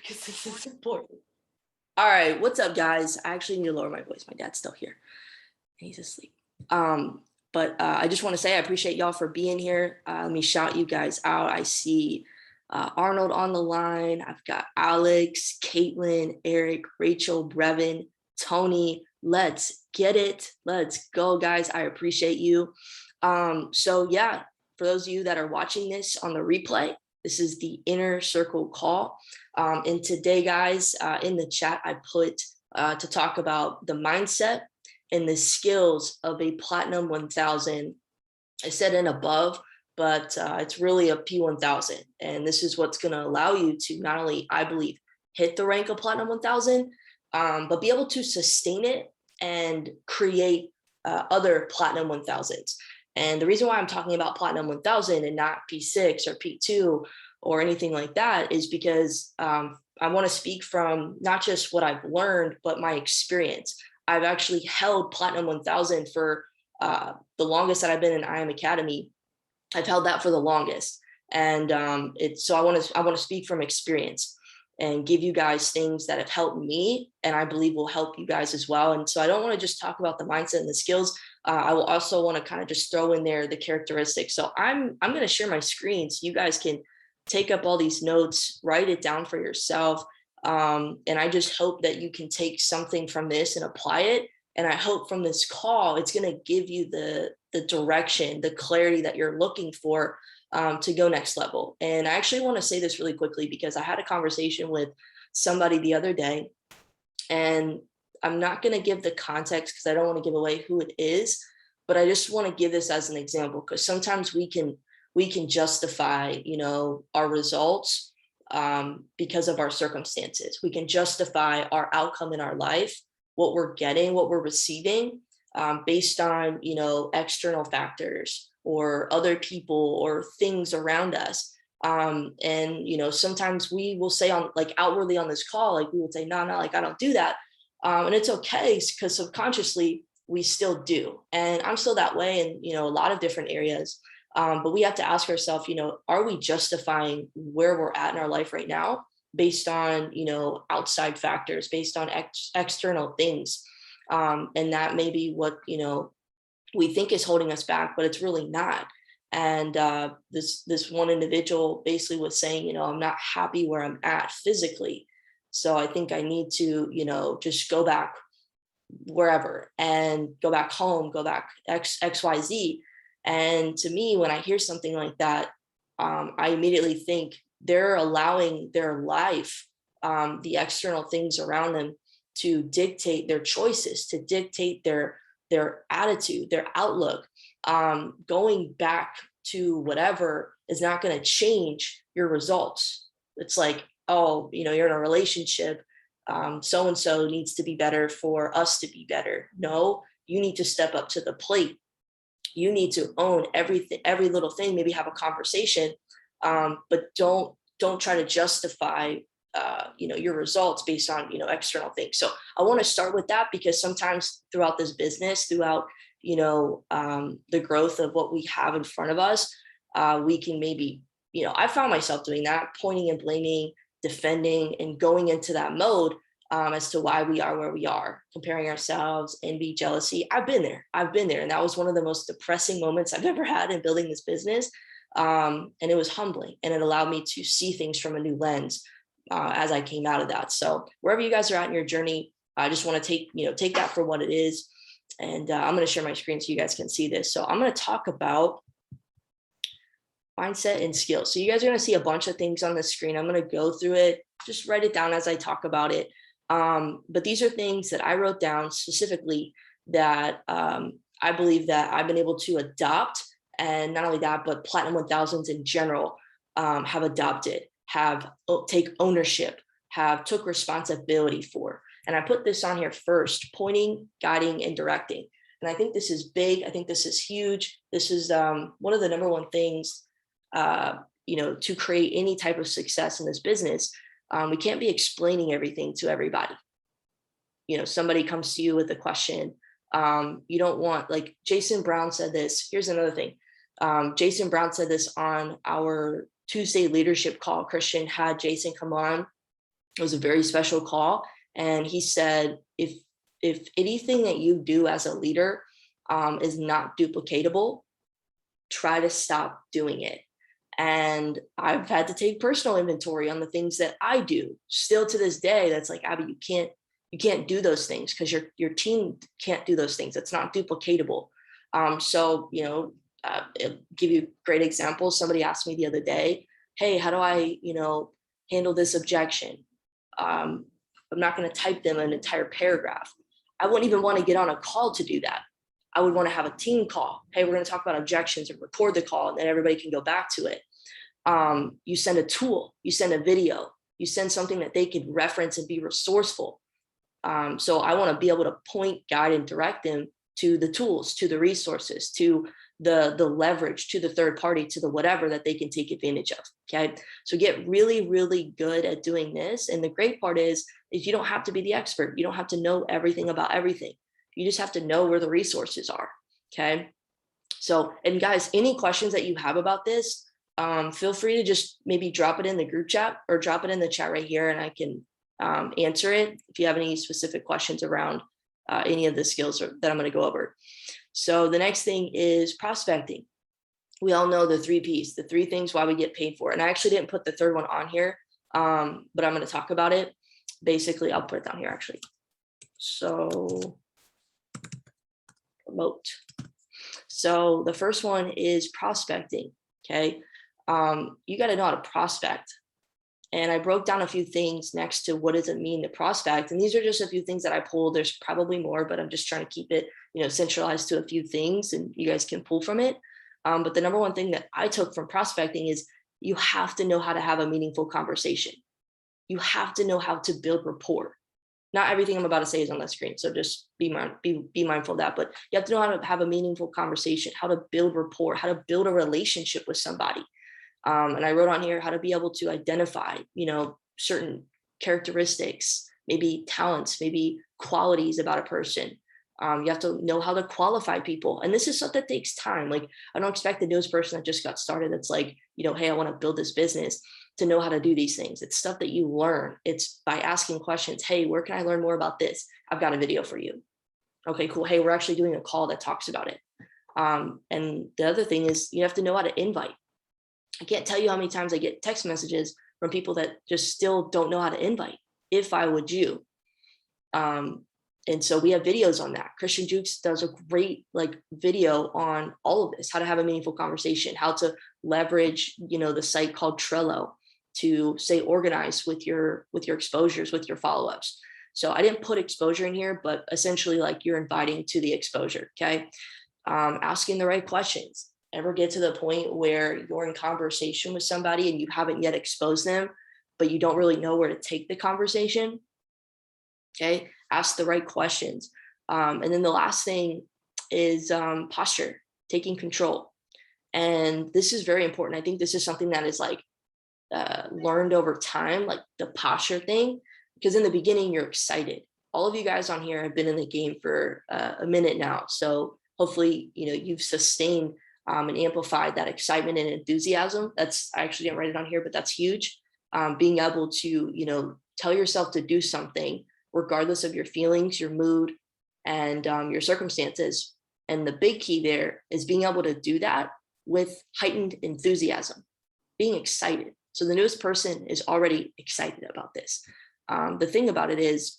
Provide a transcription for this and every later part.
because this is important. All right, what's up, guys? I actually need to lower my voice. My dad's still here, and he's asleep. But I just want to say I appreciate y'all for being here. Let me shout you guys out. I see Arnold on the line. I've got Alex, Caitlin, Eric, Rachel, Brevin, Tony. Let's get it. Let's go, guys. I appreciate you. So yeah, for those of you that are watching this on the replay, this is the Inner Circle call. And today, guys, in the chat, I put to talk about the mindset and the skills of a Platinum 1000. I said and above, but it's really a P1000. And this is what's going to allow you to not only, I believe, hit the rank of Platinum 1000, but be able to sustain it and create other Platinum 1000s. And the reason why I'm talking about Platinum 1000 and not P6 or P2 or anything like that is because I want to speak from not just what I've learned, but my experience. I've actually held Platinum 1000 for the longest that I've been in IM Academy. I've held that for the longest. And so I want to speak from experience and give you guys things that have helped me and I believe will help you guys as well. And so I don't want to just talk about the mindset and the skills. I will also want to kind of just throw in there the characteristics. So I'm going to share my screen so you guys can take up all these notes, write it down for yourself. And I just hope that you can take something from this and apply it. And I hope from this call, it's going to give you the direction, the clarity that you're looking for to go next level. And I actually want to say this really quickly because I had a conversation with somebody the other day, and I'm not going to give the context because I don't want to give away who it is, but I just want to give this as an example because sometimes we can justify, our results because of our circumstances. We can justify our outcome in our life, what we're getting, what we're receiving based on, external factors or other people or things around us. And sometimes we will say on like outwardly on this call, like we would say, no, like I don't do that. And it's okay because subconsciously we still do. And I'm still that way in, a lot of different areas. But we have to ask ourselves, are we justifying where we're at in our life right now based on, outside factors, based on external things? And that may be what, we think is holding us back, but it's really not. And this one individual basically was saying, I'm not happy where I'm at physically. So I think I need to, just go back wherever and go back home, go back XYZ. And to me, when I hear something like that, I immediately think they're allowing their life, the external things around them to dictate their choices, to dictate their attitude, their outlook. Going back to whatever is not going to change your results. It's like, oh, you're in a relationship. So-and-so needs to be better for us to be better. No, you need to step up to the plate. You need to own everything, every little thing, maybe have a conversation, but don't try to justify, your results based on, external things. So I want to start with that because sometimes throughout this business, throughout, the growth of what we have in front of us, we can maybe, I found myself doing that, pointing and blaming, defending, and going into that mode as to why we are where we are, comparing ourselves, envy, jealousy. I've been there. And that was one of the most depressing moments I've ever had in building this business. And it was humbling, and it allowed me to see things from a new lens as I came out of that. So wherever you guys are at in your journey, I just want to take that for what it is. And I'm going to share my screen so you guys can see this. So I'm going to talk about mindset and skills. So you guys are going to see a bunch of things on the screen. I'm going to go through it, just write it down as I talk about it. But these are things that I wrote down specifically that I believe that I've been able to adopt. And not only that, but Platinum 1000s in general have adopted, take ownership, took responsibility for. And I put this on here first: pointing, guiding, and directing. And I think this is big. I think this is huge. This is one of the number one things, to create any type of success in this business. We can't be explaining everything to everybody. Somebody comes to you with a question. You don't want, like Jason Brown said this. Here's another thing. Jason Brown said this on our Tuesday leadership call. Christian had Jason come on It was a very special call. And he said, if anything that you do as a leader is not duplicatable, try to stop doing it. And I've had to take personal inventory on the things that I do still to this day. That's like, Abby, you can't do those things because your team can't do those things. It's not duplicatable. So, I'll give you a great example. Somebody asked me the other day, hey, how do I, handle this objection? I'm not going to type them an entire paragraph. I wouldn't even want to get on a call to do that. I would want to have a team call. Hey, we're going to talk about objections and record the call, and then everybody can go back to it. You send a tool, you send a video, you send something that they can reference and be resourceful. So I want to be able to point, guide, and direct them to the tools, to the resources, to the leverage, to the third party, to the whatever that they can take advantage of. Okay. So get really, really good at doing this. And the great part is you don't have to be the expert. You don't have to know everything about everything. You just have to know where the resources are. Okay. So, and guys, any questions that you have about this, feel free to just maybe drop it in the group chat or drop it in the chat right here, and I can answer it if you have any specific questions around any of the skills that I'm going to go over. So the next thing is prospecting. We all know the 3 Ps, the 3 things why we get paid for. And I actually didn't put the third one on here, but I'm going to talk about it. Basically, I'll put it down here actually. So promote. So the first one is prospecting. Okay. You got to know how to prospect. And I broke down a few things next to what does it mean to prospect. And these are just a few things that I pulled. There's probably more, but I'm just trying to keep it, centralized to a few things, and you guys can pull from it. But the number one thing that I took from prospecting is you have to know how to have a meaningful conversation. You have to know how to build rapport. Not everything I'm about to say is on the screen, so just be mindful of that. But you have to know how to have a meaningful conversation, how to build rapport, how to build a relationship with somebody. And I wrote on here how to be able to identify, certain characteristics, maybe talents, maybe qualities about a person. You have to know how to qualify people. And this is stuff that takes time. Like, I don't expect the newest person that just got started that's like, hey, I want to build this business to know how to do these things. It's stuff that you learn. It's by asking questions. Hey, where can I learn more about this? I've got a video for you. Okay, cool. Hey, we're actually doing a call that talks about it. And the other thing is you have to know how to invite. I can't tell you how many times I get text messages from people that just still don't know how to invite. If I would you. And so we have videos on that. Christian Jukes does a great video on all of this, how to have a meaningful conversation, how to leverage, the site called Trello to stay organized with your exposures, with your follow-ups. So I didn't put exposure in here, but essentially you're inviting to the exposure. Okay. Asking the right questions. Ever get to the point where you're in conversation with somebody and you haven't yet exposed them, but you don't really know where to take the conversation? Okay, ask the right questions. And then the last thing is posture, taking control. And this is very important. I think this is something that is learned over time, like the posture thing, because in the beginning you're excited. All of you guys on here have been in the game for a minute now. So hopefully, you've sustained and amplified that excitement and enthusiasm. I actually didn't write it on here, but that's huge. Being able to, tell yourself to do something regardless of your feelings, your mood, and your circumstances. And the big key there is being able to do that with heightened enthusiasm, being excited. So the newest person is already excited about this. The thing about it is,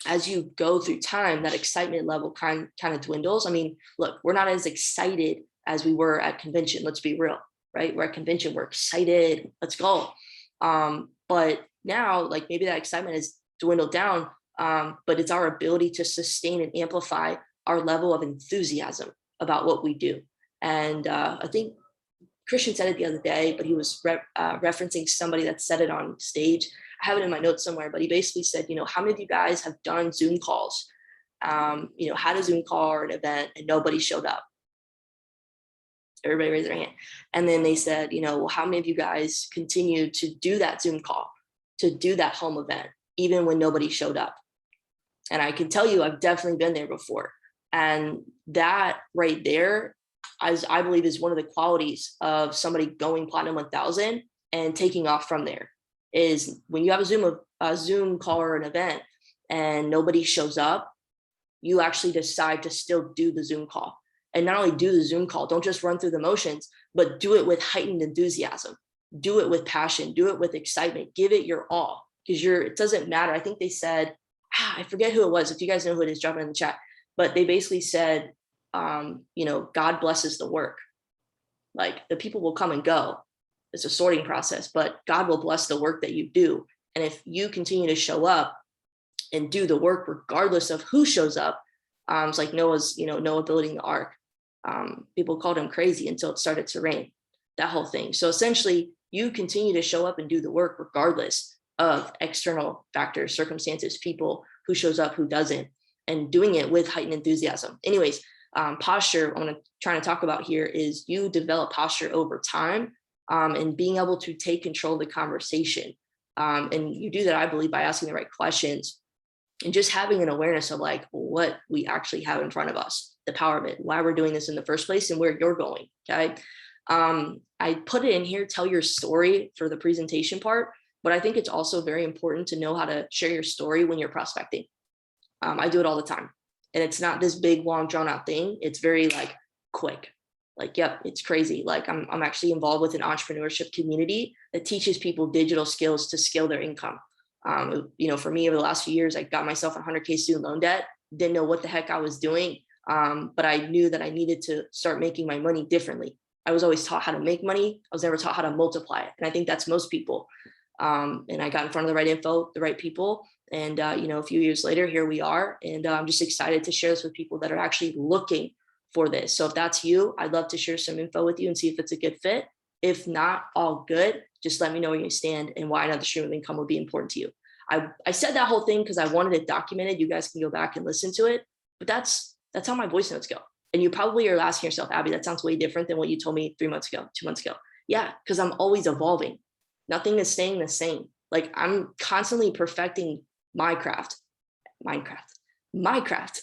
as you go through time, that excitement level kind of dwindles. I mean, look, we're not as excited as we were at convention. Let's be real, right? We're at convention, we're excited, let's go. But now, maybe that excitement has dwindled down, but it's our ability to sustain and amplify our level of enthusiasm about what we do. And I think Christian said it the other day, but he was referencing somebody that said it on stage. I have it in my notes somewhere, but he basically said, how many of you guys have done Zoom calls, had a Zoom call or an event and nobody showed up? Everybody raised their hand. And then they said, well, how many of you guys continue to do that Zoom call, to do that home event, even when nobody showed up? And I can tell you, I've definitely been there before. And that right there, as I believe, is one of the qualities of somebody going Platinum 1000 and taking off from there. is when you have a Zoom call or an event and nobody shows up, you actually decide to still do the Zoom call. And not only do the Zoom call, don't just run through the motions, but do it with heightened enthusiasm. Do it with passion, do it with excitement, give it your all, because it doesn't matter. I think they said, I forget who it was. If you guys know who it is, drop it in the chat. But they basically said, God blesses the work. Like, the people will come and go. It's a sorting process, but God will bless the work that you do. And if you continue to show up and do the work, regardless of who shows up, it's like Noah building the ark. People called him crazy until it started to rain, that whole thing. So essentially, you continue to show up and do the work regardless of external factors, circumstances, people, who shows up, who doesn't, and doing it with heightened enthusiasm. Anyways, posture I'm trying to talk about here is you develop posture over time, and being able to take control of the conversation. And you do that, I believe, by asking the right questions and just having an awareness of like what we actually have in front of us, the power of it, why we're doing this in the first place, and where you're going. Okay. I put it in here, tell your story, for the presentation part, but I think it's also very important to know how to share your story when you're prospecting. I do it all the time, and it's not this big, long, drawn out thing. It's very like quick. Like, yep, it's crazy. Like I'm actually involved with an entrepreneurship community that teaches people digital skills to scale their income. For me, over the last few years, I got myself 100K student loan debt, didn't know what the heck I was doing. But I knew that I needed to start making my money differently. I was always taught how to make money. I was never taught how to multiply it. And I think that's most people. And I got in front of the right info, the right people. And, a few years later, here we are. And I'm just excited to share this with people that are actually looking for this. So if that's you, I'd love to share some info with you and see if it's a good fit. If not, all good. Just let me know where you stand and why another stream of income would be important to you. I said that whole thing because I wanted it documented. You guys can go back and listen to it. But that's how my voice notes go. And you probably are asking yourself, Abby, that sounds way different than what you told me 3 months ago, 2 months ago. Yeah, because I'm always evolving. Nothing is staying the same. Like, I'm constantly perfecting my craft, Minecraft,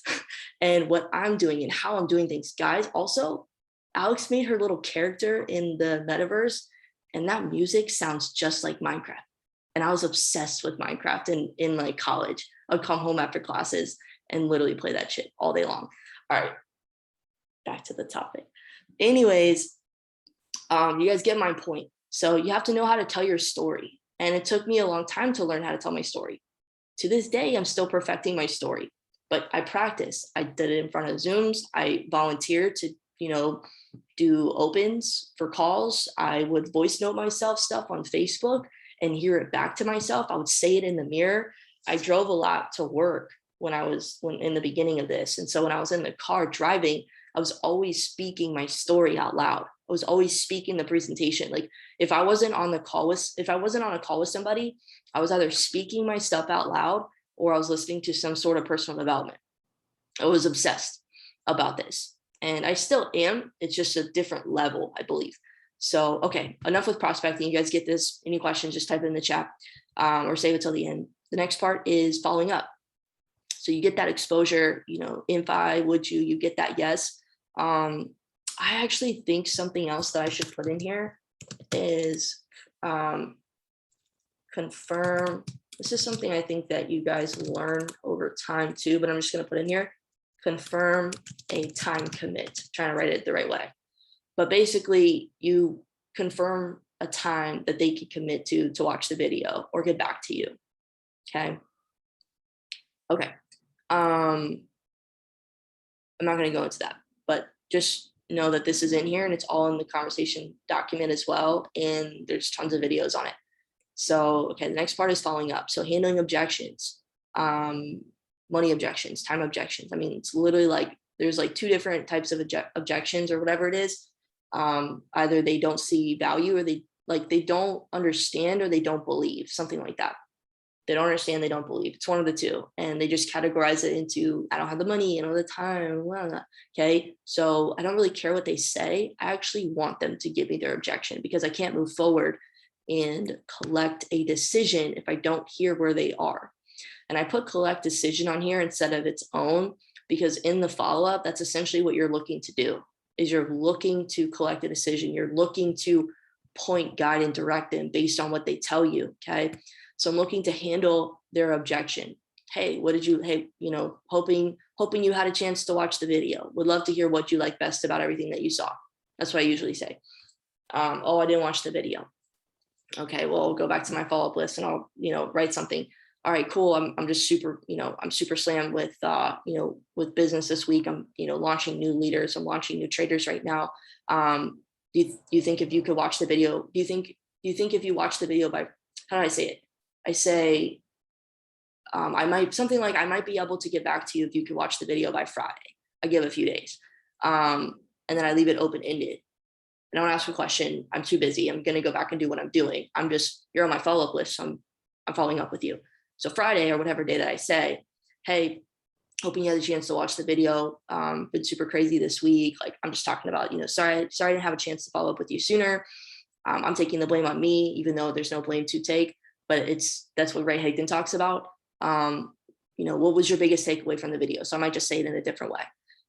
and what I'm doing and how I'm doing things. Guys, also, Alex made her little character in the metaverse, and that music sounds just like Minecraft. And I was obsessed with Minecraft in like college. I'd come home after classes and literally play that shit all day long. All right, back to the topic. Anyways, you guys get my point. So you have to know how to tell your story. And it took me a long time to learn how to tell my story. To this day, I'm still perfecting my story, but I practice. I did it in front of Zooms. I volunteered to, do opens for calls. I would voice note myself stuff on Facebook and hear it back to myself. I would say it in the mirror. I drove a lot to work when in the beginning of this. And so when I was in the car driving, I was always speaking my story out loud. I was always speaking the presentation. Like, if I wasn't on a call with somebody, I was either speaking my stuff out loud or I was listening to some sort of personal development. I was obsessed about this, and I still am. It's just a different level, I believe. So, okay, enough with prospecting. You guys get this. Any questions, just type it in the chat, or save it till the end. The next part is following up. So you get that exposure, if I, would you get that yes. I actually think something else that I should put in here is confirm. This is something I think that you guys learn over time too, but I'm just going to put in here, confirm a time commit. Trying to write it the right way. But basically, you confirm a time that they could commit to watch the video or get back to you. Okay. I'm not going to go into that, but just know that this is in here and it's all in the conversation document as well. And there's tons of videos on it. So, okay, the next part is following up. So handling objections, money objections, time objections. I mean, it's literally like, there's like two different types of objections or whatever it is. Either they don't see value or they don't understand or they don't believe, something like that. They don't understand, they don't believe. It's one of the two. And they just categorize it into, I don't have the money, I don't have the time, blah, blah. Okay. So I don't really care what they say. I actually want them to give me their objection, because I can't move forward and collect a decision if I don't hear where they are. And I put collect decision on here instead of its own, because in the follow-up, that's essentially what you're looking to do, is you're looking to collect a decision. You're looking to point, guide, and direct them based on what they tell you. Okay. So I'm looking to handle their objection. Hey, what did you, hey, hoping you had a chance to watch the video. Would love to hear what you like best about everything that you saw. That's what I usually say. Oh, I didn't watch the video. Okay, well, I'll go back to my follow-up list and I'll, write something. All right, cool. I'm just super, I'm super slammed with, with business this week. I'm, launching new leaders. I'm launching new traders right now. Do you think if you could watch the video, do you think if you watch the video by, how do I say it? I say, I might be able to get back to you if you could watch the video by Friday. I give a few days. And then I leave it open-ended. I don't ask a question. I'm too busy. I'm going to go back and do what I'm doing. You're on my follow-up list. So I'm following up with you. So Friday or whatever day that I say, hey, hoping you had a chance to watch the video. Been super crazy this week. Like, I'm just talking about, sorry I didn't have a chance to follow up with you sooner. I'm taking the blame on me, even though there's no blame to take, but that's what Ray Higdon talks about. What was your biggest takeaway from the video? So I might just say it in a different way.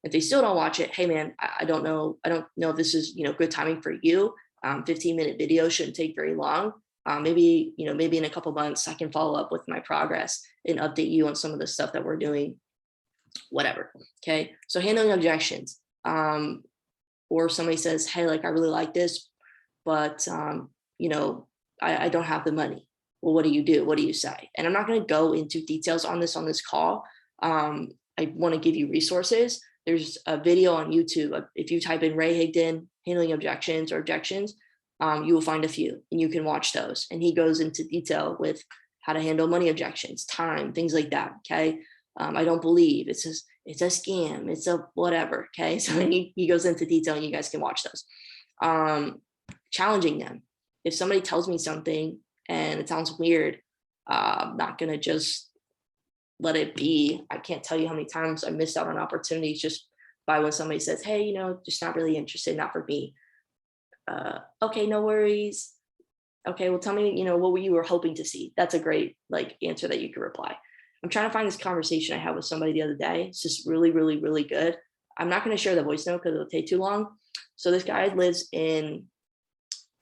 If they still don't watch it, hey man, I don't know if this is, good timing for you. 15-minute video shouldn't take very long. Maybe in a couple months I can follow up with my progress and update you on some of the stuff that we're doing, whatever. Okay. So handling objections, or somebody says, hey, like, I really like this, but, I don't have the money. Well, what do you do? What do you say? And I'm not going to go into details on this call. I want to give you resources. There's a video on YouTube. If you type in Ray Higdon handling objections or objections, you will find a few and you can watch those. And he goes into detail with how to handle money objections, time, things like that. Okay. I don't believe it's a scam. It's a whatever. Okay. So he goes into detail and you guys can watch those. Challenging them. If somebody tells me something and it sounds weird, I'm not going to just let it be. I can't tell you how many times I missed out on opportunities just by when somebody says, hey, just not really interested, not for me. Okay, no worries. Okay, well, tell me, what you were hoping to see. That's a great answer that you could reply. I'm trying to find this conversation I had with somebody the other day. It's just really, really, really good. I'm not going to share the voice note because it'll take too long. So this guy lives in,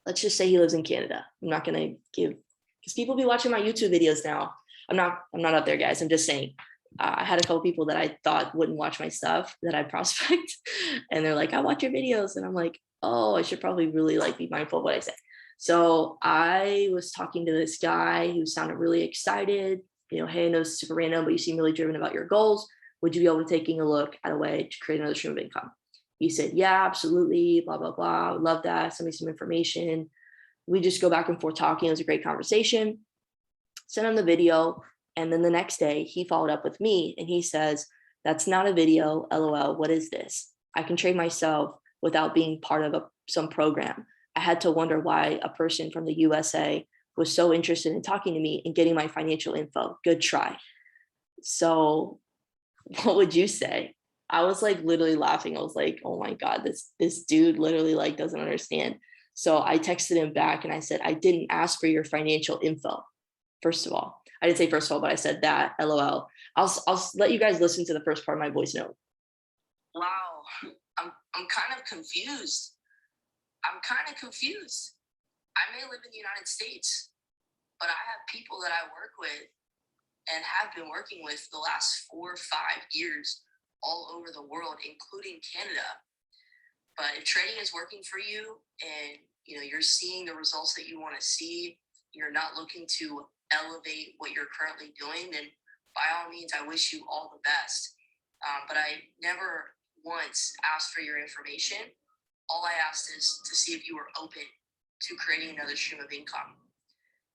let's just say he lives in Canada. I'm not going to give, because people be watching my YouTube videos now. I'm not up there, guys. I'm just saying. I had a couple people that I thought wouldn't watch my stuff that I prospect, and they're like, I watch your videos, and I'm like, oh, I should probably really be mindful of what I say. So I was talking to this guy who sounded really excited. Hey, I know it's super random, but you seem really driven about your goals. Would you be able to taking a look at a way to create another stream of income? He said, yeah, absolutely, blah, blah, blah. I would love that. Send me some information. We just go back and forth talking. It was a great conversation. Sent him the video. And then the next day he followed up with me and he says, that's not a video. LOL. What is this? I can trade myself without being part of some program. I had to wonder why a person from the USA was so interested in talking to me and getting my financial info. Good try. So what would you say? I was literally laughing. I was like, oh my God, this dude literally doesn't understand. So I texted him back and I said, I didn't ask for your financial info. First of all, I didn't say first of all, but I said that, LOL. I'll let you guys listen to the first part of my voice note. Wow, I'm kind of confused. I may live in the United States, but I have people that I work with and have been working with the last 4 or 5 years all over the world, including Canada. But if trading is working for you and you're seeing the results that you want to see, you're not looking to elevate what you're currently doing, then by all means, I wish you all the best. But I never once asked for your information. All I asked is to see if you were open to creating another stream of income.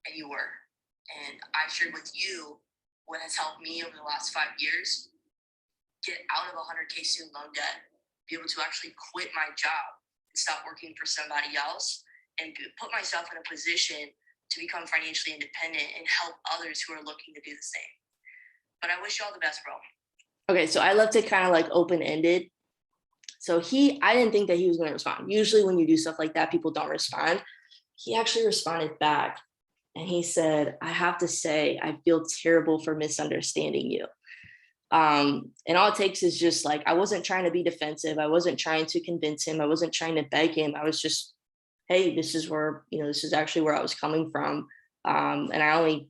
And you were. And I shared with you what has helped me over the last 5 years get out of 100K student loan debt, be able to actually quit my job and stop working for somebody else and put myself in a position to become financially independent and help others who are looking to do the same. But I wish you all the best, bro. Okay, so I left it kind of open-ended. So I didn't think that he was going to respond. Usually when you do stuff like that, people don't respond. He actually responded back and he said, I have to say, I feel terrible for misunderstanding you. And all it takes is just I wasn't trying to be defensive. I wasn't trying to convince him. I wasn't trying to beg him. I was just hey, this is where, this is actually where I was coming from. And I only,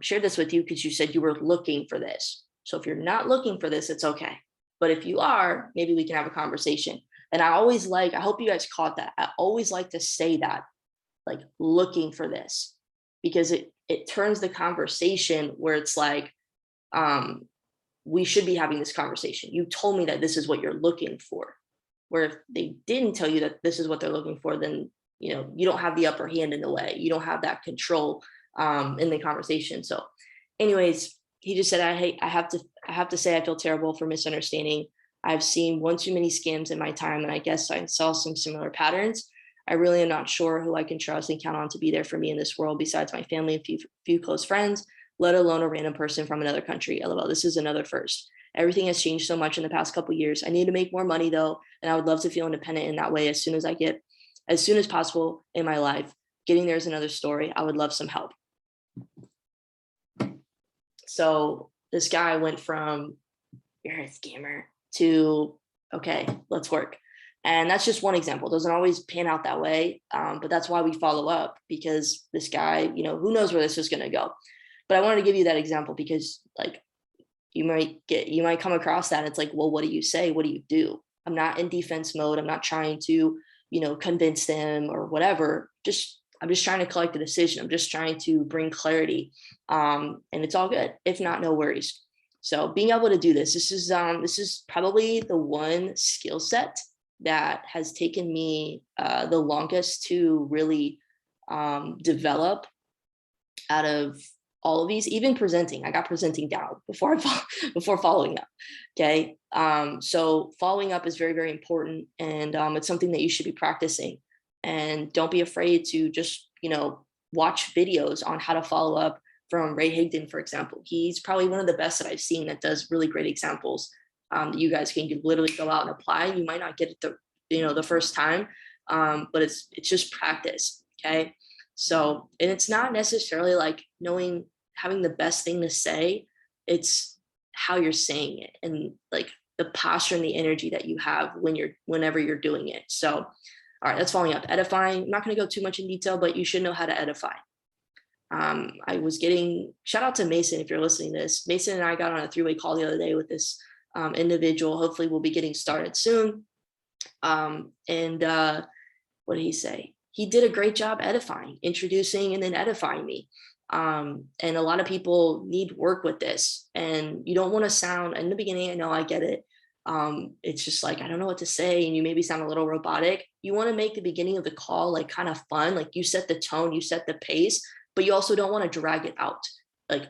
shared this with you because you said you were looking for this. So if you're not looking for this, it's okay. But if you are, maybe we can have a conversation. And I hope you guys caught that. I always like to say that, like looking for this, because it turns the conversation where it's like, um, we should be having this conversation. You told me that this is what you're looking for. Where if they didn't tell you that this is what they're looking for, then you don't have the upper hand in the way. You don't have that control in the conversation. So, anyways, he just said, I have to say I feel terrible for misunderstanding. I've seen one too many scams in my time, and I guess I saw some similar patterns. I really am not sure who I can trust and count on to be there for me in this world besides my family and few close friends, let alone a random person from another country. LOL, this is another first. Everything has changed so much in the past couple of years. I need to make more money though, and I would love to feel independent in that way as soon as possible in my life. Getting there is another story. I would love some help. So this guy went from you're a scammer to okay, let's work. And that's just one example. It doesn't always pan out that way, but that's why we follow up, because this guy, who knows where this is going to go. But I wanted to give you that example because, like, you might come across that. And it's like, well, what do you say? What do you do? I'm not in defense mode. I'm not trying to, convince them or whatever. I'm just trying to collect a decision. I'm just trying to bring clarity, and it's all good. If not, no worries. So being able to do this is probably the one skill set that has taken me the longest to really develop out of all of these. Even presenting, I got presenting down before following up. Okay, so following up is very, very important, and it's something that you should be practicing. And don't be afraid to just watch videos on how to follow up from Ray Higdon, for example. He's probably one of the best that I've seen that does really great examples that you guys can literally go out and apply. You might not get it the first time, but it's just practice. Okay. So, and it's not necessarily like having the best thing to say. It's how you're saying it and like the posture and the energy that you have whenever you're doing it. So, all right, that's following up. Edifying. I'm not going to go too much in detail, but you should know how to edify. I was getting shout out to Mason if you're listening to this. Mason and I got on a 3-way call the other day with this individual. Hopefully, we'll be getting started soon. What did he say? He did a great job edifying, introducing, and then edifying me. And a lot of people need work with this. And you don't want to sound in the beginning. I know, I get it. It's just like, I don't know what to say. And you maybe sound a little robotic. You want to make the beginning of the call like kind of fun. Like you set the tone, you set the pace, but you also don't want to drag it out. Like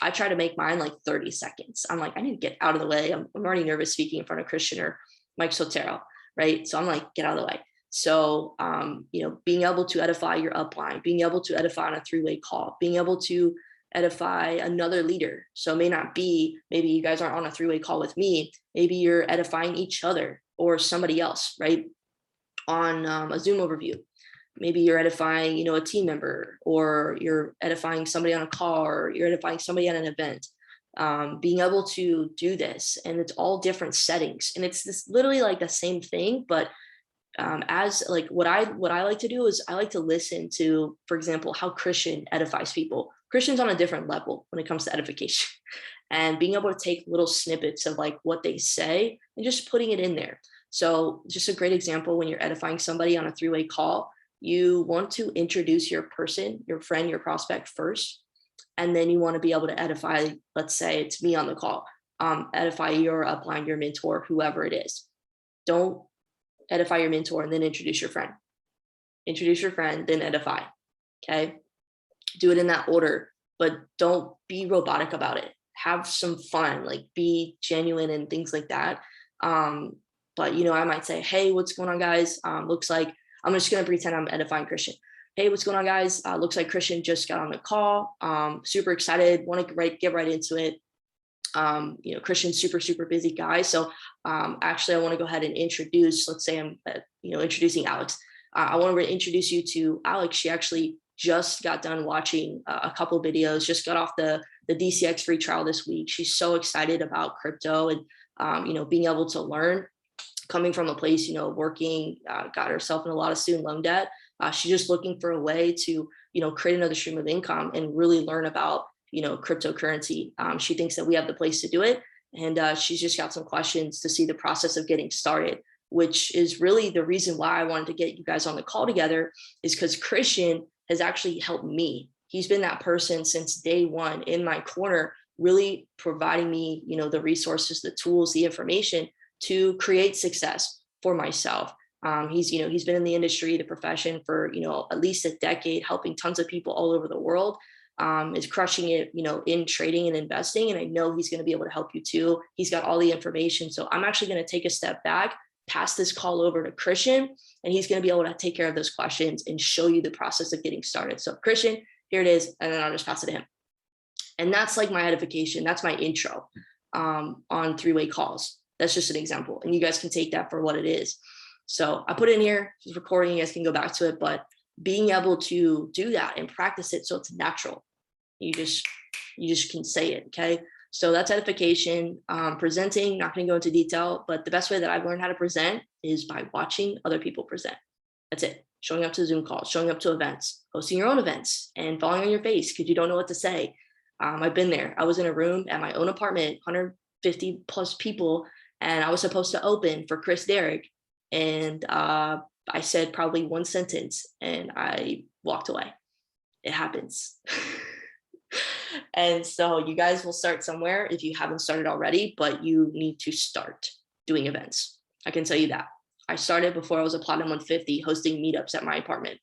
I try to make mine like 30 seconds. I'm like, I need to get out of the way. I'm already nervous speaking in front of Christian or Mike Sotero, right? So I'm like, get out of the way. So, being able to edify your upline, being able to edify on a 3-way call, being able to edify another leader. So it may not be, maybe you guys aren't on a 3-way call with me. Maybe you're edifying each other or somebody else, right? On a Zoom overview. Maybe you're edifying, a team member, or you're edifying somebody on a call, or you're edifying somebody at an event. Being able to do this, and it's all different settings, and it's this literally like the same thing, but as like what I like to do is I like to listen to, for example, how Christian edifies people. Christian's on a different level when it comes to edification, and being able to take little snippets of like what they say and just putting it in there. So just a great example, when you're edifying somebody on a 3-way call, you want to introduce your person, your friend, your prospect first, and then you want to be able to edify, let's say it's me on the call, edify your upline, your mentor, whoever it is. Don't edify your mentor and then introduce your friend. Introduce your friend, then edify. Okay. Do it in that order, but don't be robotic about it. Have some fun, like be genuine and things like that. But I might say, hey, what's going on, guys? Looks like I'm just going to pretend I'm edifying Christian. Hey, what's going on, guys? Looks like Christian just got on the call. Super excited. Want to get right into it. Christian's super busy guy. So actually, I want to go ahead and introduce, let's say I'm, introducing Alex. I want to introduce you to Alex. She actually just got done watching a couple of videos, just got off the DCX free trial this week. She's so excited about crypto and, being able to learn, coming from a place, working, got herself in a lot of student loan debt. She's just looking for a way to, create another stream of income and really learn about, cryptocurrency. She thinks that we have the place to do it. And she's just got some questions to see the process of getting started, which is really the reason why I wanted to get you guys on the call together, is because Christian has actually helped me. He's been that person since day one in my corner, really providing me, the resources, the tools, the information to create success for myself. He's been in the industry, the profession for, at least a decade, helping tons of people all over the world. Is crushing it, in trading and investing. And I know he's going to be able to help you too. He's got all the information. So I'm actually going to take a step back, pass this call over to Christian, and he's going to be able to take care of those questions and show you the process of getting started. So Christian, here it is. And then I'll just pass it to him. And that's like my edification. That's my intro on three-way calls. That's just an example. And you guys can take that for what it is. So I put it in here, he's recording, you guys can go back to it, but being able to do that and practice it so it's natural. You just can say it, okay? So that's edification. Presenting, not going to go into detail, but the best way that I've learned how to present is by watching other people present. That's it. Showing up to Zoom calls, showing up to events, hosting your own events, and falling on your face because you don't know what to say. I've been there. I was in a room at my own apartment, 150 plus people, and I was supposed to open for Chris Derrick, and I said probably one sentence, and I walked away. It happens. And so you guys will start somewhere if you haven't started already, but you need to start doing events. I can tell you that. I started before I was a Platinum 150 hosting meetups at my apartment.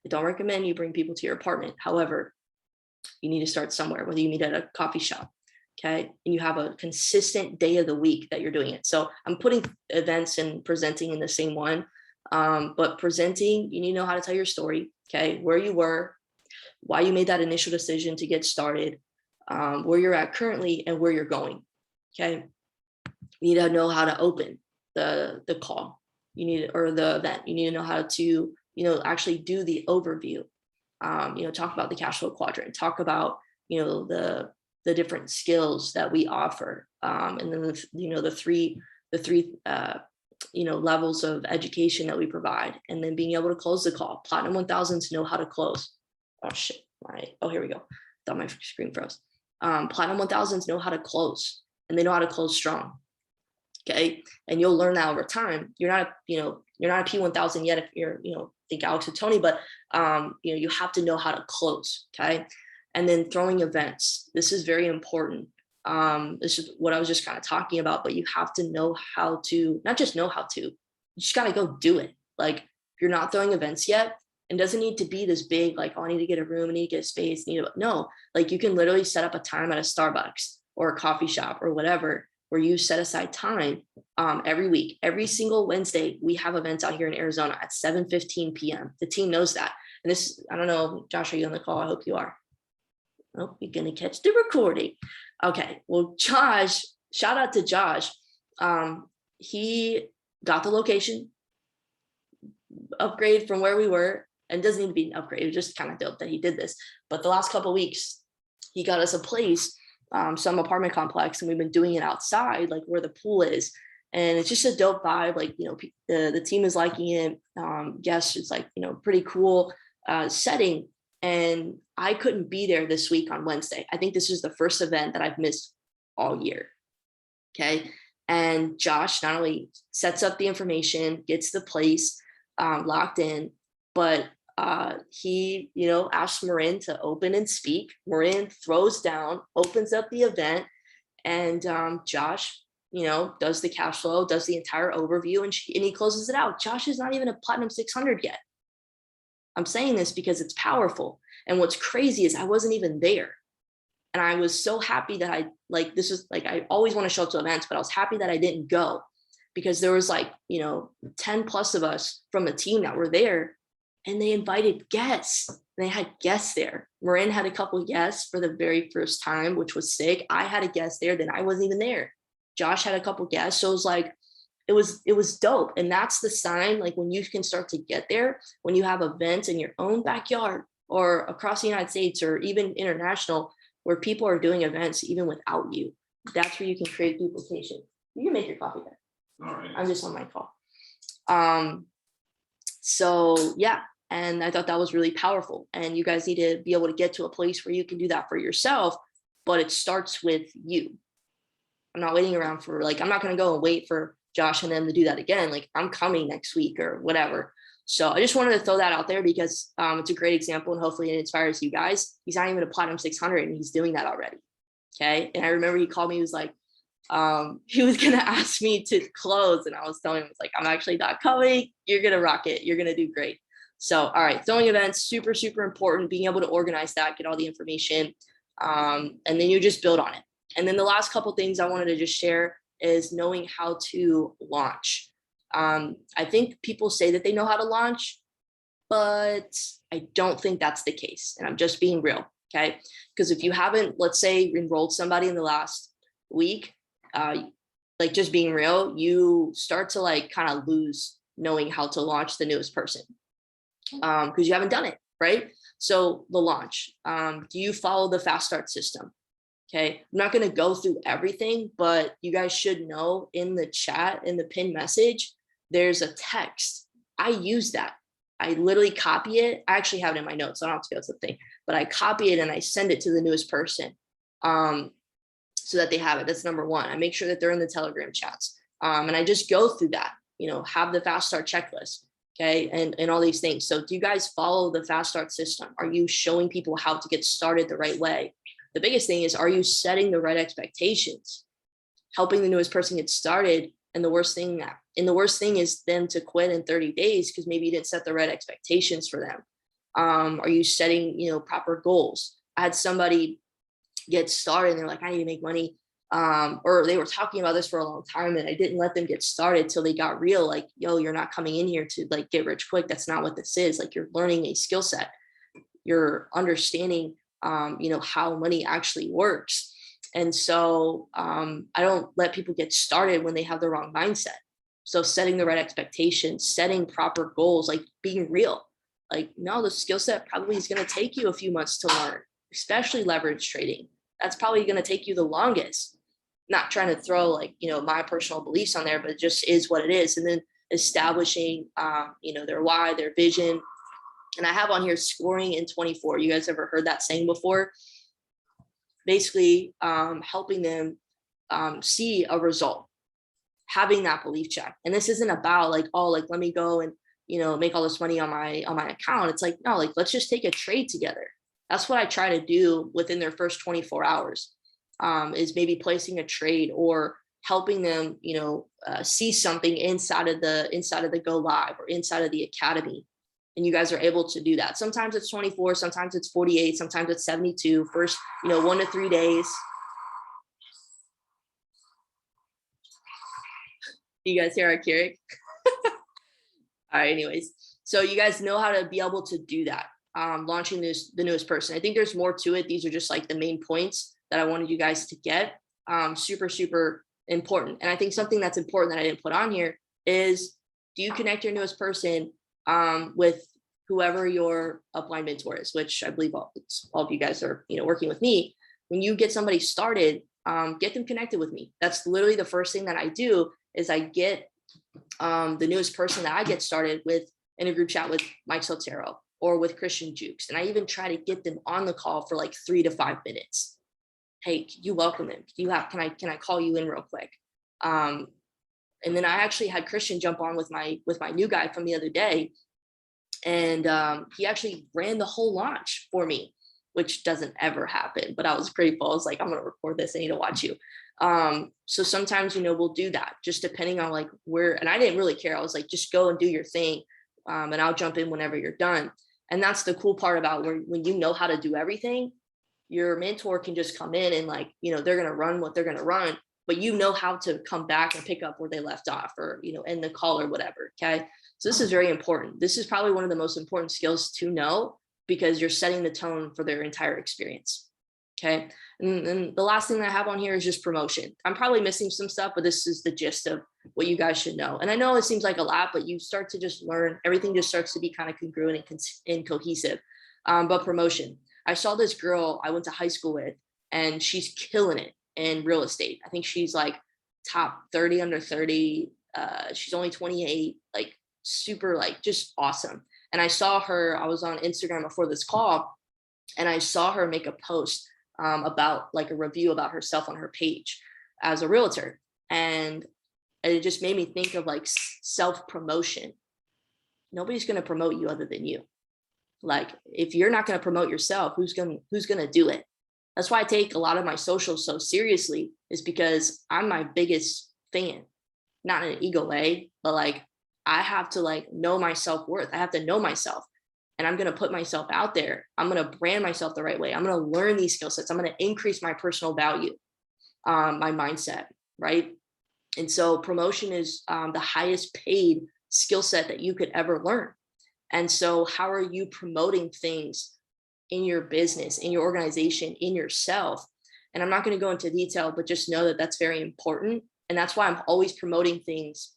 I don't recommend you bring people to your apartment. However, you need to start somewhere, whether you meet at a coffee shop, okay? And you have a consistent day of the week that you're doing it. So I'm putting events and presenting in the same one, but presenting, you need to know how to tell your story, okay? Where you were, why you made that initial decision to get started, where you're at currently and where you're going, okay? You need to know how to open the call, or the event. You need to know how to, actually do the overview, talk about the cash flow quadrant, talk about, the different skills that we offer. And then, the three levels of education that we provide, and then being able to close the call. Platinum 1000s know how to close. Oh shit, all right. Oh, here we go. Thought my screen froze. Platinum 1000s know how to close, and they know how to close strong. Okay. And you'll learn that over time. You're not a P1000 yet if you're, think Alex or Tony, but, you have to know how to close. Okay. And then throwing events. This is very important. This is what I was just kind of talking about, but you have to know how to, not just know how to, you just got to go do it. Like if you're not throwing events yet, it doesn't need to be this big, like, oh, I need to get a room, I need to get a space. No, like you can literally set up a time at a Starbucks or a coffee shop or whatever, where you set aside time every week. Every single Wednesday, we have events out here in Arizona at 7:15 p.m. The team knows that. And this, I don't know, Josh, are you on the call? I hope you are. Oh, you're going to catch the recording. Okay. Well, Josh, shout out to Josh. He got the location upgrade from where we were, and it doesn't need to be an upgrade. It was just kind of dope that he did this. But the last couple of weeks, he got us a place, some apartment complex, and we've been doing it outside, like where the pool is. And it's just a dope vibe. Like, the team is liking it. Yes, it's like, pretty cool setting. And I couldn't be there this week on Wednesday. I think this is the first event that I've missed all year. Okay. And Josh not only sets up the information, gets the place locked in, but he, asks Marin to open and speak. Marin throws down, opens up the event, and Josh, does the cash flow, does the entire overview, and he closes it out. Josh is not even a Platinum 600 yet. I'm saying this because it's powerful. And what's crazy is I wasn't even there. And I was so happy that I always want to show up to events, but I was happy that I didn't go, because there was 10 plus of us from the team that were there, and they invited guests. They had guests there. Marin had a couple of guests for the very first time, which was sick. I had a guest there, then I wasn't even there. Josh had a couple of guests. So it was dope. And that's the sign, like when you can start to get there, when you have events in your own backyard or across the United States or even international, where people are doing events even without you. That's where you can create duplication. You can make your coffee there. All right. I'm just on my call. So yeah. And I thought that was really powerful. And you guys need to be able to get to a place where you can do that for yourself, but it starts with you. I'm not waiting around for, like, I'm not going to go and wait for Josh and them to do that again. Like, I'm coming next week or whatever. So I just wanted to throw that out there because it's a great example and hopefully it inspires you guys. He's not even a Platinum 600 and he's doing that already. Okay. And I remember he called me, he was like, he was going to ask me to close. And I was telling him, it's like, I'm actually not coming. You're going to rock it. You're going to do great. So, all right. Throwing events, super, super important. Being able to organize that, get all the information. And then you just build on it. And then the last couple things I wanted to just share is knowing how to launch. I think people say that they know how to launch, but I don't think that's the case. And I'm just being real. Okay. Because if you haven't, let's say, enrolled somebody in the last week, like, just being real, you start to like kind of lose knowing how to launch the newest person because you haven't done it, right? So the launch, do you follow the fast start system? Okay, I'm not going to go through everything, but you guys should know in the chat, in the pinned message, there's a text. I use that. I literally copy it. I actually have it in my notes. So I don't have to go to the thing, but I copy it and I send it to the newest person so that they have it. That's number one. I make sure that they're in the Telegram chats. And I just go through that, have the fast start checklist. Okay. And all these things. So do you guys follow the fast start system? Are you showing people how to get started the right way? The biggest thing is, are you setting the right expectations, helping the newest person get started? And the worst thing is them to quit in 30 days because maybe you didn't set the right expectations for them. Are you setting, proper goals? I had somebody get started and they're like, I need to make money. Or they were talking about this for a long time and I didn't let them get started till they got real. Like, yo, you're not coming in here to like get rich quick. That's not what this is. Like, you're learning a skill set. You're understanding how money actually works. And so I don't let people get started when they have the wrong mindset. So setting the right expectations, setting proper goals, like being real. Like, no, the skill set probably is going to take you a few months to learn, especially leverage trading. That's probably going to take you the longest. Not trying to throw like, my personal beliefs on there, but it just is what it is. And then establishing, their why, their vision. And I have on here scoring in 24. You guys ever heard that saying before? Basically, helping them see a result, having that belief check. And this isn't about like, oh, like, let me go and, make all this money on my account. It's like, no, like, let's just take a trade together. That's what I try to do within their first 24 hours, is maybe placing a trade or helping them, see something inside of the Go Live or inside of the Academy. And you guys are able to do that. Sometimes it's 24, sometimes it's 48, sometimes it's 72, first, 1 to 3 days. You guys hear our Keurig? All right, anyways. So you guys know how to be able to do that. Launching the newest person. I think there's more to it. These are just like the main points that I wanted you guys to get. Super, super important. And I think something that's important that I didn't put on here is, do you connect your newest person with whoever your upline mentor is, which I believe all of you guys are, working with me. When you get somebody started, get them connected with me. That's literally the first thing that I do is I get the newest person that I get started with in a group chat with Mike Sotero or with Christian Jukes. And I even try to get them on the call for like 3 to 5 minutes. Hey, you welcome them. Can I call you in real quick? And then I actually had Christian jump on with my new guy from the other day. And he actually ran the whole launch for me, which doesn't ever happen. But I was grateful. I was like, I'm going to record this. I need to watch you. So sometimes, we'll do that just depending on like where, and I didn't really care. I was like, just go and do your thing. And I'll jump in whenever you're done. And that's the cool part about when you know how to do everything, your mentor can just come in and like, they're going to run what they're going to run, but how to come back and pick up where they left off or, end the call or whatever. Okay. So this is very important. This is probably one of the most important skills to know because you're setting the tone for their entire experience. Okay. And the last thing that I have on here is just promotion. I'm probably missing some stuff, but this is the gist of what you guys should know. And I know it seems like a lot, but you start to just learn, everything just starts to be kind of congruent and cohesive. But promotion, I saw this girl I went to high school with, and she's killing it in real estate. I think she's like top 30 under 30. She's only 28, like super, like just awesome. And I saw her, I was on Instagram before this call, and I saw her make a post about like a review about herself on her page as a realtor. And it just made me think of like self-promotion. Nobody's going to promote you other than you. Like, if you're not going to promote yourself, who's going to do it? That's why I take a lot of my socials so seriously, is because I'm my biggest fan, not in an ego way, but like, I have to like know my self-worth. I have to know myself, and I'm going to put myself out there. I'm going to brand myself the right way. I'm going to learn these skill sets. I'm going to increase my personal value, my mindset, right? And so promotion is the highest paid skill set that you could ever learn. And so how are you promoting things in your business, in your organization, in yourself? And I'm not going to go into detail, but just know that that's very important. And that's why I'm always promoting things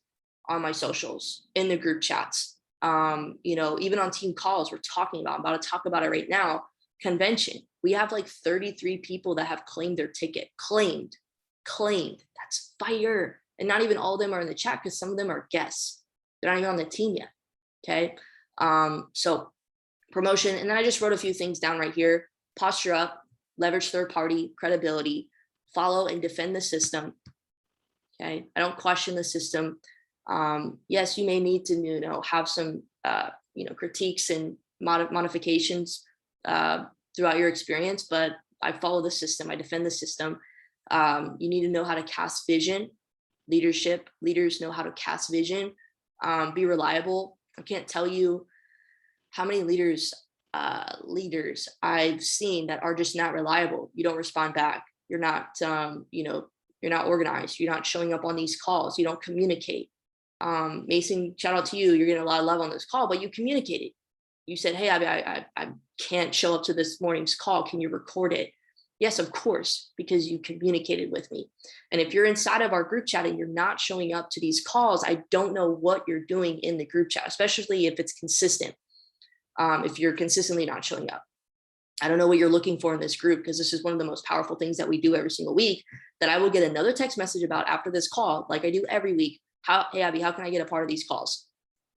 on my socials, in the group chats. Even on team calls, we're talking about, I'm about to talk about it right now, convention. We have like 33 people that have claimed their ticket, claimed. That's fire. And not even all of them are in the chat, because some of them are guests. They're not even on the team yet. Okay. So promotion. And then I just wrote a few things down right here. Posture up, leverage third party credibility, follow and defend the system. Okay. I don't question the system. Yes, you may need to, have some, critiques and modifications, throughout your experience, but I follow the system. I defend the system. You need to know how to cast vision. Leaders know how to cast vision, be reliable. I can't tell you how many leaders I've seen that are just not reliable. You don't respond back. You're not, you're not organized. You're not showing up on these calls. You don't communicate. Mason, shout out to you. You're getting a lot of love on this call, but you communicated. You said, hey, I can't show up to this morning's call. Can you record it? Yes, of course, because you communicated with me. And if you're inside of our group chat and you're not showing up to these calls, I don't know what you're doing in the group chat, especially if it's consistent. If you're consistently not showing up, I don't know what you're looking for in this group, because this is one of the most powerful things that we do every single week, that I will get another text message about after this call, like I do every week. Hey, Abby, how can I get a part of these calls?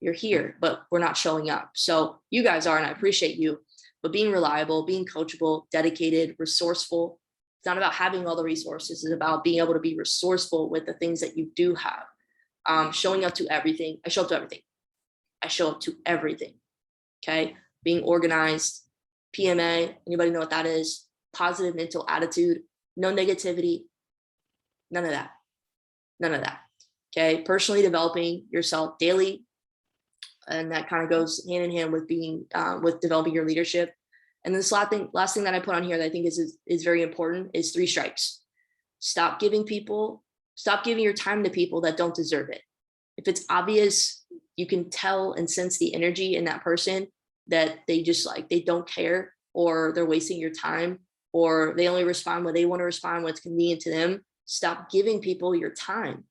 You're here, but we're not showing up. So you guys are, and I appreciate you. But being reliable, being coachable, dedicated, resourceful. It's not about having all the resources. It's about being able to be resourceful with the things that you do have. Showing up to everything. I show up to everything. I show up to everything. Okay. Being organized. PMA. Anybody know what that is? Positive mental attitude. No negativity. None of that. None of that. Okay. Personally developing yourself daily. And that kind of goes hand in hand with being, with developing your leadership. And this last thing that I put on here that I think is very important is 3 strikes. Stop giving your time to people that don't deserve it. If it's obvious, you can tell and sense the energy in that person that they don't care, or they're wasting your time, or they only respond when they want to respond, what's convenient to them. Stop giving people your time.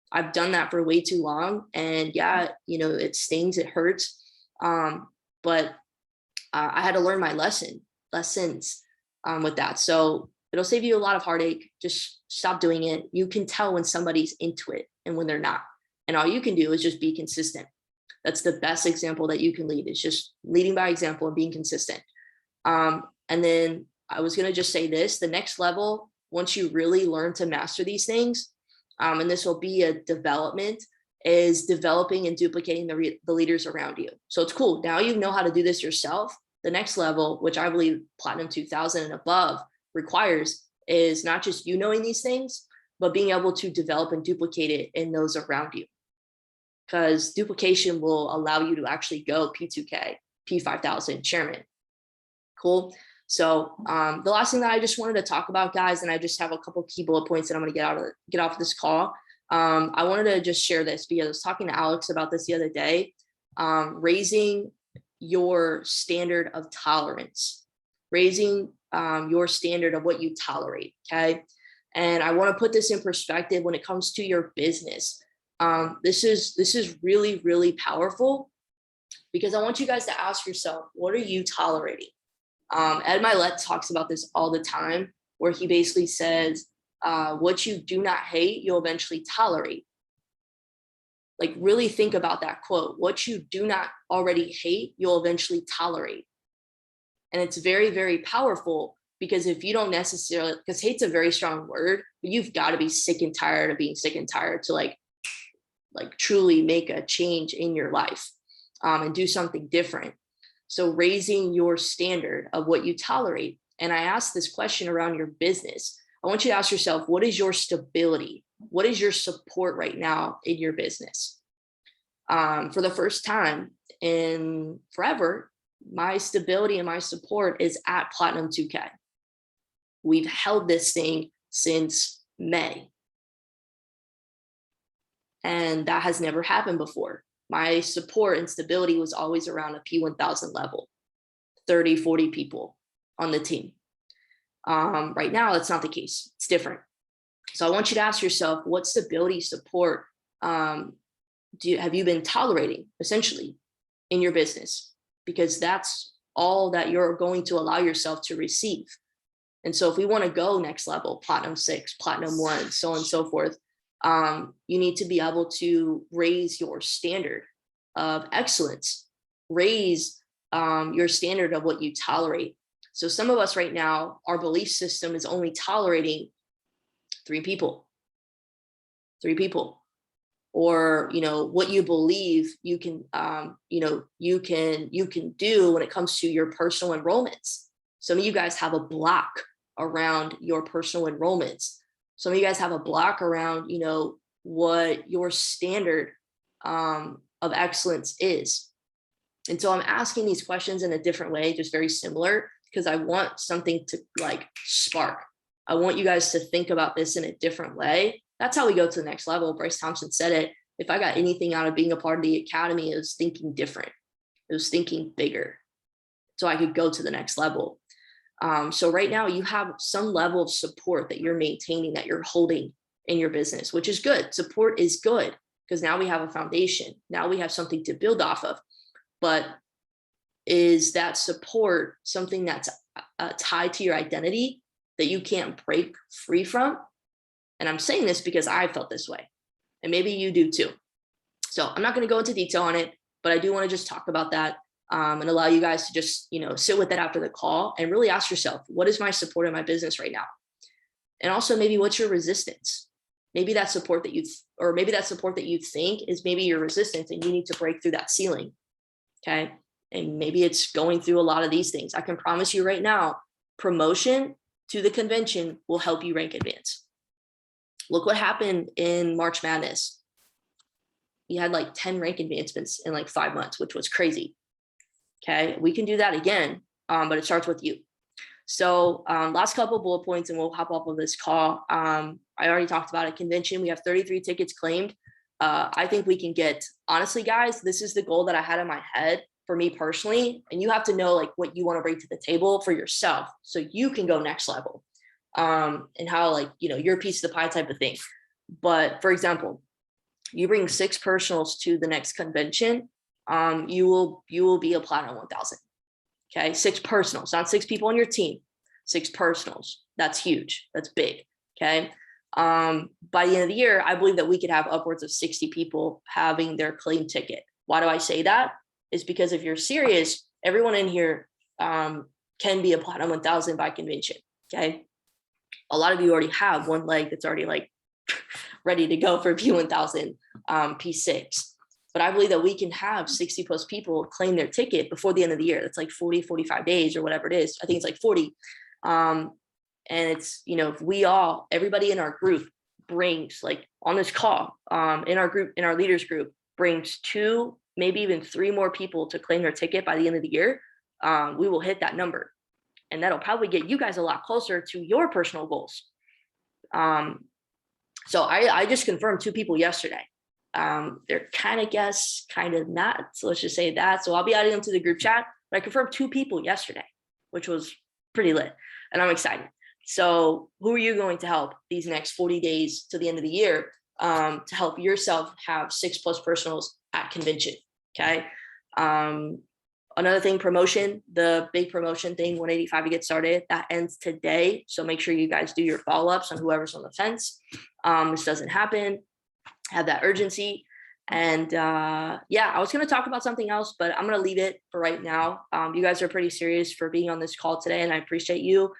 I've done that for way too long. And yeah, it stings, it hurts. But I had to learn my lessons with that. So it'll save you a lot of heartache. Just stop doing it. You can tell when somebody's into it and when they're not. And all you can do is just be consistent. That's the best example that you can lead, is just leading by example and being consistent. And then I was going to just say this, the next level, once you really learn to master these things, and this will be a development, is developing and duplicating the leaders around you. So it's cool. Now you know how to do this yourself. The next level, which I believe Platinum 2000 and above requires, is not just you knowing these things, but being able to develop and duplicate it in those around you. Because duplication will allow you to actually go P2K, P5000 chairman. Cool. So the last thing that I just wanted to talk about, guys, and I just have a couple key bullet points that I'm going to get off of this call. I wanted to just share this because I was talking to Alex about this the other day. Raising your standard of tolerance, raising your standard of what you tolerate. Okay. And I want to put this in perspective when it comes to your business. This is really, really powerful, because I want you guys to ask yourself, what are you tolerating? Ed Milet talks about this all the time, where he basically says, what you do not hate, you'll eventually tolerate. Like really think about that quote. What you do not already hate, you'll eventually tolerate. And it's very, very powerful, because if you don't necessarily, because hate's a very strong word, but you've got to be sick and tired of being sick and tired to like truly make a change in your life, and do something different. So raising your standard of what you tolerate. And I asked this question around your business. I want you to ask yourself, what is your stability? What is your support right now in your business? For the first time in forever, my stability and my support is at Platinum 2K. We've held this thing since May. And that has never happened before. My support and stability was always around a P1000 level, 30, 40 people on the team. Right now, that's not the case. It's different. So I want you to ask yourself, what stability, support have you been tolerating, essentially, in your business? Because that's all that you're going to allow yourself to receive. And so if we want to go next level, Platinum 6, Platinum 1, so on and so forth, you need to be able to raise your standard of excellence, raise your standard of what you tolerate. So some of us right now, our belief system is only tolerating 3 people, or, what you believe you can, you can do when it comes to your personal enrollments. Some of you guys have a block around your personal enrollments. Some of you guys have a block around, what your standard of excellence is. And so I'm asking these questions in a different way, just very similar, because I want something to like spark. I want you guys to think about this in a different way. That's how we go to the next level. Bryce Thompson said it. If I got anything out of being a part of the academy, it was thinking different. It was thinking bigger, so I could go to the next level. So right now you have some level of support that you're maintaining, that you're holding in your business, which is good. Support is good, because now we have a foundation. Now we have something to build off of. But is that support something that's tied to your identity that you can't break free from? And I'm saying this because I felt this way, and maybe you do too. So I'm not going to go into detail on it, but I do want to just talk about that, and allow you guys to just, sit with it after the call and really ask yourself, what is my support in my business right now? And also maybe what's your resistance? Maybe that support that you think is maybe your resistance, and you need to break through that ceiling. Okay. And maybe it's going through a lot of these things. I can promise you right now, promotion to the convention will help you rank advance. Look what happened in March Madness. You had like 10 rank advancements in like 5 months, which was crazy. Okay, we can do that again, but it starts with you. So last couple of bullet points and we'll hop off of this call. I already talked about a convention. We have 33 tickets claimed. I think we can get, honestly, guys, this is the goal that I had in my head for me personally. And you have to know like what you want to bring to the table for yourself so you can go next level, and how like, your piece of the pie type of thing. But for example, you bring 6 personals to the next convention, you will be a Platinum 1000. Okay, 6 personals, not 6 people on your team, 6 personals. That's huge. That's big. Okay. By the end of the year, I believe that we could have upwards of 60 people having their claim ticket. Why do I say that? Is because if you're serious, everyone in here can be a Platinum 1000 by convention. Okay. A lot of you already have one leg that's already like ready to go for P1000, P6. But I believe that we can have 60 plus people claim their ticket before the end of the year. That's like 40, 45 days or whatever it is. I think it's like 40. And it's, if everybody in our group brings, like on this call, in our leaders group, brings 2, maybe even 3 more people to claim their ticket by the end of the year, we will hit that number. And that'll probably get you guys a lot closer to your personal goals. So I just confirmed 2 people yesterday. They're kind of guests, kind of not. So let's just say that. So I'll be adding them to the group chat, but I confirmed 2 people yesterday, which was pretty lit. And I'm excited. So who are you going to help these next 40 days to the end of the year, to help yourself have 6 plus personals at convention? Okay. Another thing, promotion, the big promotion thing, 185 to get started, that ends today. So make sure you guys do your follow-ups on whoever's on the fence. This doesn't happen. Have that urgency. And yeah, I was going to talk about something else, but I'm going to leave it for right now. You guys are pretty serious for being on this call today, and I appreciate you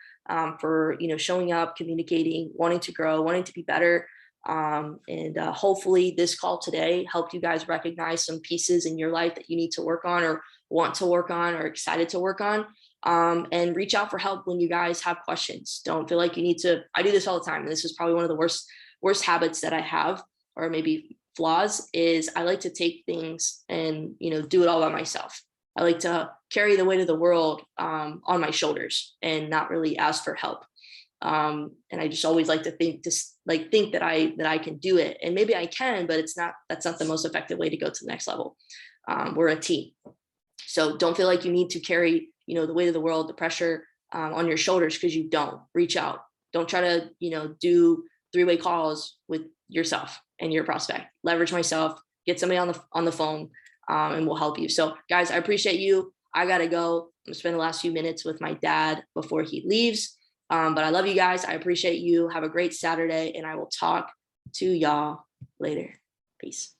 for showing up, communicating, wanting to grow, wanting to be better. And hopefully this call today helped you guys recognize some pieces in your life that you need to work on, or want to work on, or excited to work on. And reach out for help when you guys have questions. Don't feel like you need to. I do this all the time, and this is probably one of the worst habits that I have, or maybe flaws, is I like to take things and do it all by myself. I like to carry the weight of the world on my shoulders and not really ask for help. And I just always like to think that I can do it, and maybe I can, but that's not the most effective way to go to the next level. We're a team, so don't feel like you need to carry the weight of the world, the pressure on your shoulders, because you don't. Reach out. Don't try to do three-way calls with yourself and your prospect. Leverage myself, get somebody on the phone, and we'll help you. So guys, I appreciate you. I gotta go. I'm gonna spend the last few minutes with my dad before he leaves. But I love you guys. I appreciate you. Have a great Saturday, and I will talk to y'all later. Peace.